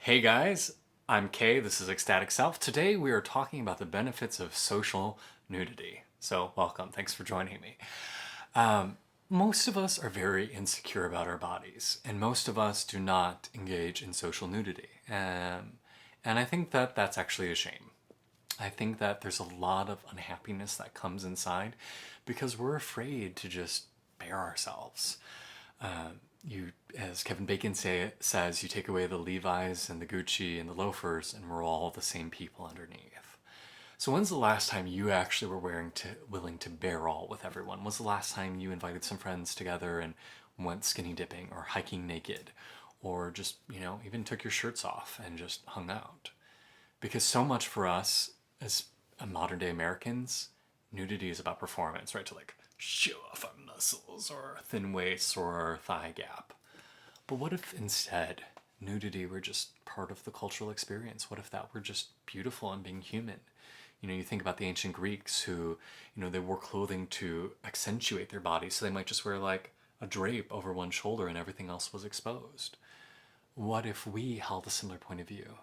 Hey guys, I'm Kay. This is Ecstatic Self. Today we are talking about the benefits of social nudity. So, welcome. Thanks for joining me. Most of us are very insecure about our bodies, and most of us do not engage in social nudity. And I think that that's actually a shame. I think that there's a lot of unhappiness that comes inside because we're afraid to just bare ourselves. As Kevin Bacon says, you take away the Levi's and the Gucci and the loafers, and we're all the same people underneath. So when's the last time you actually were willing to bear all with everyone? When's the last time you invited some friends together and went skinny dipping or hiking naked, or just even took your shirts off and just hung out? Because so much for us as modern day Americans, nudity is about performance, right? To like show off our muscles or our thin waists or our thigh gap. But what if instead nudity were just part of the cultural experience? What if that were just beautiful and being human? You think about the ancient Greeks who, they wore clothing to accentuate their bodies, so they might just wear like a drape over one shoulder and everything else was exposed. What if we held a similar point of view?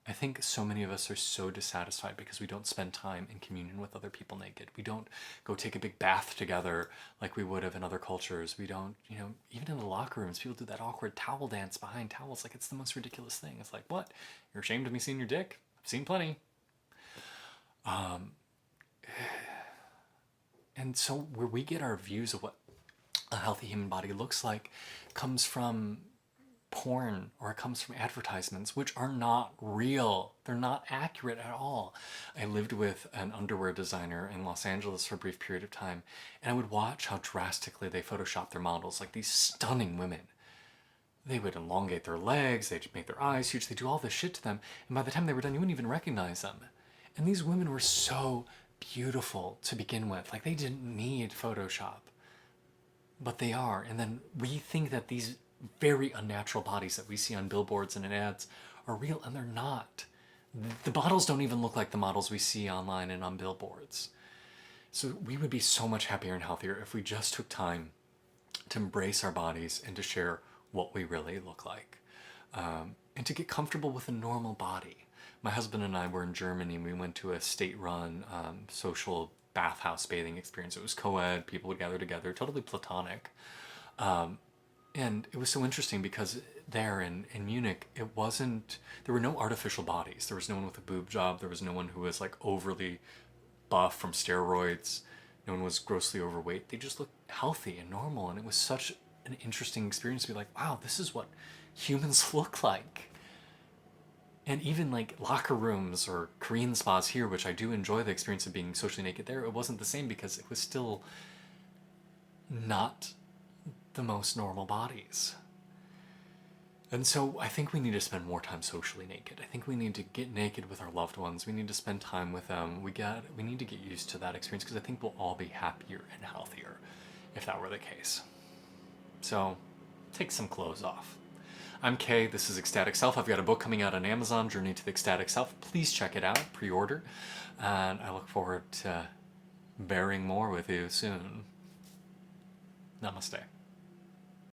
I think so many of us are so dissatisfied because we don't spend time in communion with other people naked. We don't go take a big bath together like we would have in other cultures. We don't, even in the locker rooms, people do that awkward towel dance behind towels. Like it's the most ridiculous thing. It's like, what? You're ashamed of me seeing your dick? I've seen plenty. And so where we get our views of what a healthy human body looks like comes from porn or it comes from advertisements, which are not real. They're not accurate at all. I lived with an underwear designer in Los Angeles for a brief period of time, and I would watch how drastically they Photoshop their models, like these stunning women. They would elongate their legs, they'd make their eyes huge, they do all this shit to them, and by the time they were done, you wouldn't even recognize them. And these women were so beautiful to begin with. Like they didn't need Photoshop, but they are. And then we think that these very unnatural bodies that we see on billboards and in ads are real, and they're not. The models don't even look like the models we see online and on billboards. So we would be so much happier and healthier if we just took time to embrace our bodies and to share what we really look like, and to get comfortable with a normal body. My husband and I were in Germany and we went to a state-run social bathhouse bathing experience. It was co-ed, people would gather together, totally platonic. And it was so interesting because there in Munich, there were no artificial bodies. There was no one with a boob job. There was no one who was like overly buff from steroids. No one was grossly overweight. They just looked healthy and normal. And it was such an interesting experience to be like, wow, this is what humans look like. And even like locker rooms or Korean spas here, which I do enjoy the experience of being socially naked there, it wasn't the same because it was still not the most normal bodies. And so I think we need to spend more time socially naked. I think we need to get naked with our loved ones. We need to spend time with them. We need to get used to that experience because I think we'll all be happier and healthier if that were the case. So take some clothes off. I'm Kay. This is Ecstatic Self. I've got a book coming out on Amazon, Journey to the Ecstatic Self. Please check it out, pre-order. And I look forward to bearing more with you soon. Namaste.